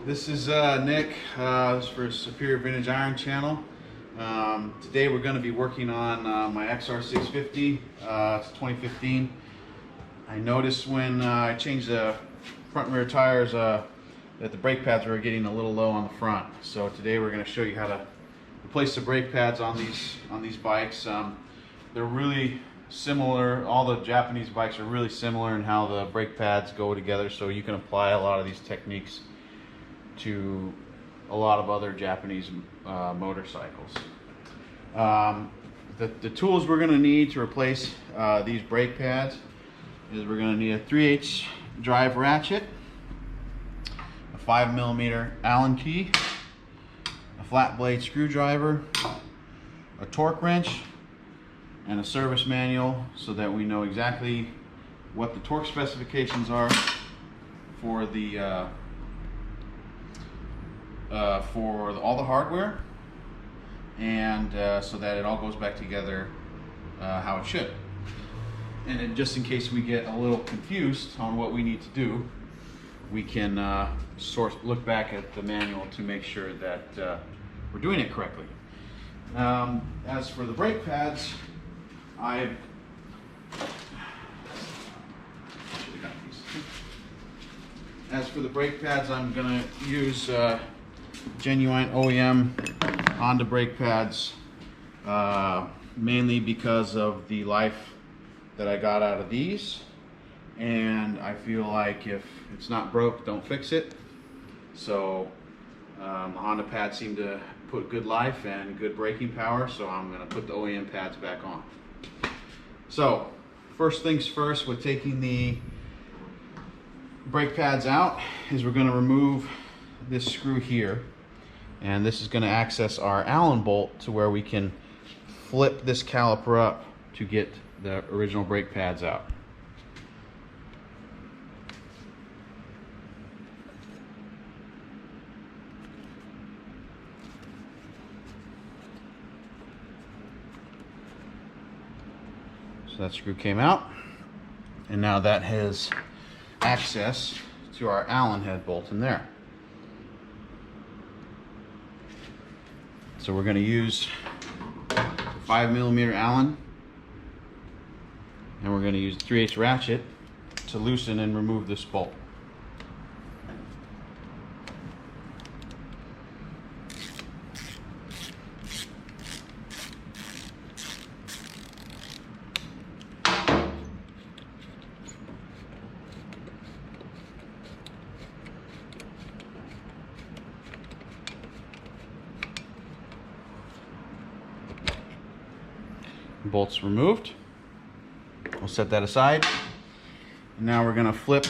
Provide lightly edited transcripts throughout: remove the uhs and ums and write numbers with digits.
This is Nick. This is for Superior Vintage Iron Channel. Today we're going to be working on my XR650. It's 2015. I noticed when I changed the front and rear tires that the brake pads were getting a little low on the front. So today we're going to show you how to replace the brake pads on these bikes. They're really similar. All the Japanese bikes are really similar in how the brake pads go together, so you can apply a lot of these techniques to a lot of other Japanese motorcycles. The tools we're going to need to replace these brake pads is we're going to need a 3/8 drive ratchet, a 5mm Allen key, a flat blade screwdriver, a torque wrench, and a service manual so that we know exactly what the torque specifications are for the all the hardware, and so that it all goes back together how it should. And then, just in case we get a little confused on what we need to do, we can look back at the manual to make sure that we're doing it correctly. As for the brake pads, I'm going to use genuine OEM Honda brake pads, mainly because of the life that I got out of these, and I feel like if it's not broke, don't fix it. So the Honda pads seem to put good life and good braking power, so I'm going to put the OEM pads back on. So first things first, with taking the brake pads out, is we're going to remove this screw here, and this is going to access our Allen bolt to where we can flip this caliper up to get the original brake pads out. So that screw came out, and now that has access to our Allen head bolt in there. So we're going to use 5mm Allen, and we're going to use the 3/8 ratchet to loosen and remove this bolt. Bolts removed. We'll set that aside. And now we're going to flip.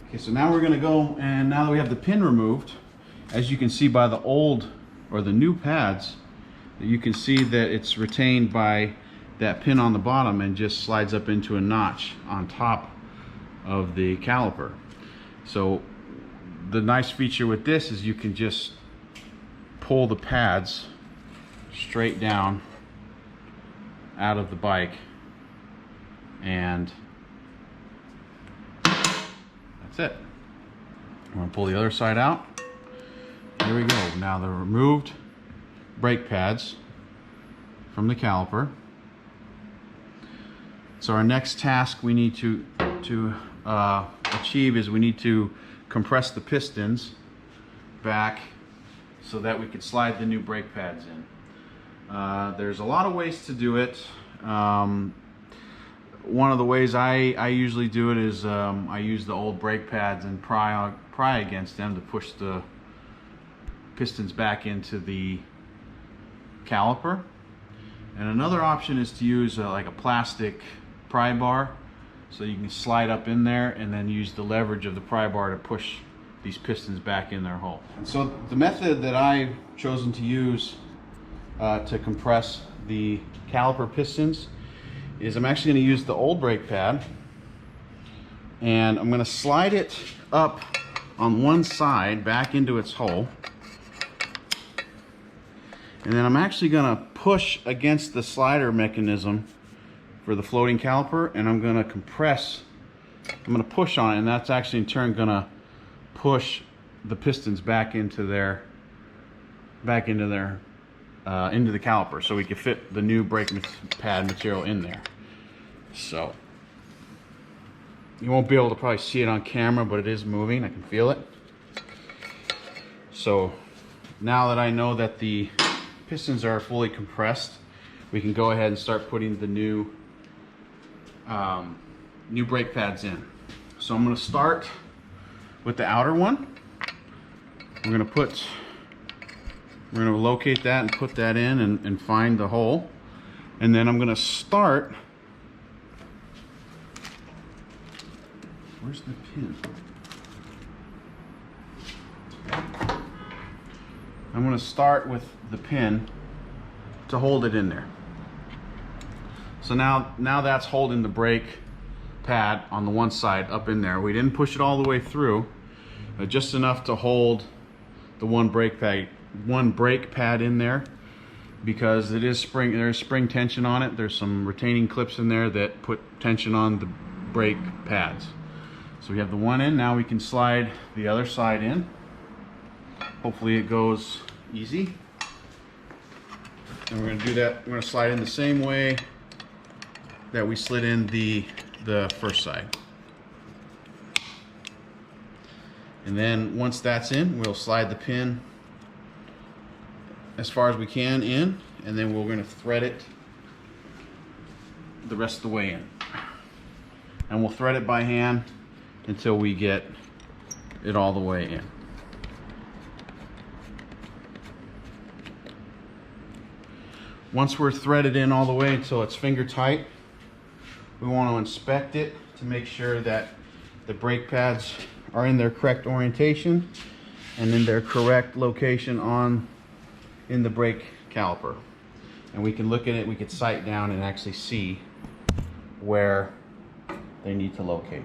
Okay, so now we're going to go, and now that we have the pin removed, as you can see by the old or the new pads, you can see that it's retained by that pin on the bottom and just slides up into a notch on top of the caliper. So the nice feature with this is you can just pull the pads straight down out of the bike, and that's it. I'm going to pull the other side out. There we go. Now the removed brake pads from the caliper. So our next task we need to achieve is we need to compress the pistons back so that we could slide the new brake pads in. There's a lot of ways to do it. One of the ways I usually do it is I use the old brake pads and pry against them to push the pistons back into the caliper. And another option is to use like a plastic pry bar, so you can slide up in there and then use the leverage of the pry bar to push these pistons back in their hole. And so the method that I've chosen to use to compress the caliper pistons is I'm actually going to use the old brake pad, and I'm going to slide it up on one side back into its hole, and then I'm actually going to push against the slider mechanism for the floating caliper, and I'm going to compress I'm going to push on it, and that's actually in turn going to push the pistons back into the caliper, so we can fit the new brake pad material in there. So you won't be able to probably see it on camera, but it is moving. I can feel it. So now that I know that the pistons are fully compressed, we can go ahead and start putting the new brake pads in. So I'm going to start with the outer one. We're going to locate that and put that in and find the hole. And then I'm going to start. Where's the pin? I'm going to start with the pin to hold it in there. So now that's holding the brake pad on the one side up in there. We didn't push it all the way through, but just enough to hold the one brake pad in there, because it is there's spring tension on it. There's some retaining clips in there that put tension on the brake pads. So we have the one in. Now we can slide the other side in. Hopefully it goes easy. And we're going to do that. We're going to slide in the same way that we slid in the first side. And then once that's in, we'll slide the pin as far as we can in, and then we're going to thread it the rest of the way in. And we'll thread it by hand until we get it all the way in. Once we're threaded in all the way until it's finger tight, we want to inspect it to make sure that the brake pads are in their correct orientation and in their correct location in the brake caliper. And we can look at it, we can sight down and actually see where they need to locate.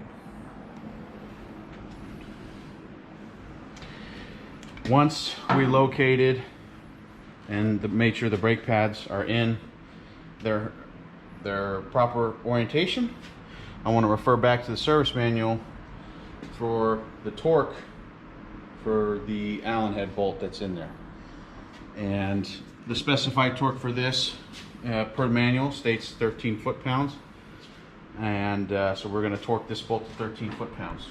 Once we located and made sure the brake pads are in their proper orientation, I want to refer back to the service manual for the torque for the Allen head bolt that's in there. And the specified torque for this per manual states 13 foot-pounds. And so we're going to torque this bolt to 13 foot-pounds.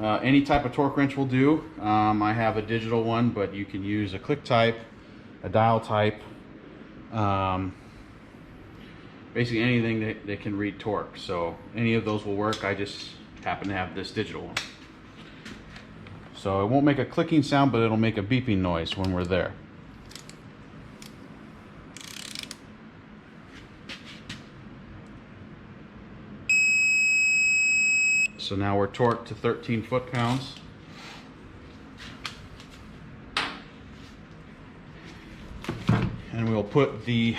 Any type of torque wrench will do. I have a digital one, but you can use a click type, a dial type, basically anything that can read torque. So any of those will work. I just happen to have this digital one. So it won't make a clicking sound, but it'll make a beeping noise when we're there. So now we're torqued to 13 foot-pounds. And we'll put the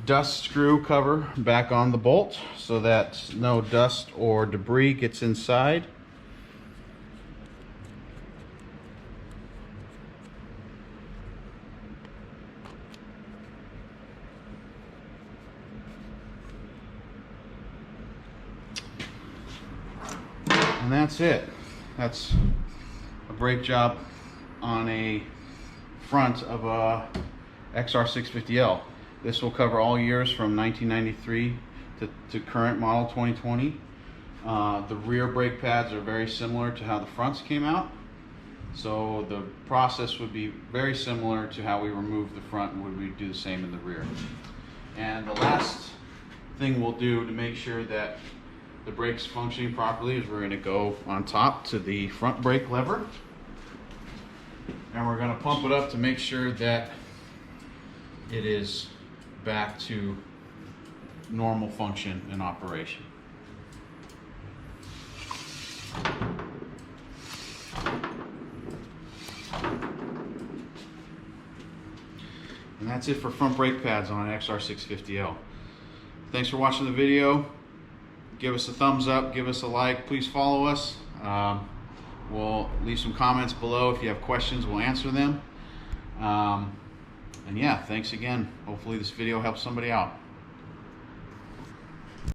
dust screw cover back on the bolt so that no dust or debris gets inside. And that's it. That's a brake job on a front of a XR650L. This will cover all years from 1993 to current model 2020. The rear brake pads are very similar to how the fronts came out. So the process would be very similar to how we remove the front, and would we do the same in the rear. And the last thing we'll do to make sure that the brake's functioning properly is we're going to go on top to the front brake lever, and we're going to pump it up to make sure that it is back to normal function and operation. And that's it for front brake pads on an XR650L. Thanks for watching the video. Give us a thumbs up, give us a like, please follow us. We'll leave some comments below. If you have questions, we'll answer them. And yeah, thanks again. Hopefully this video helps somebody out.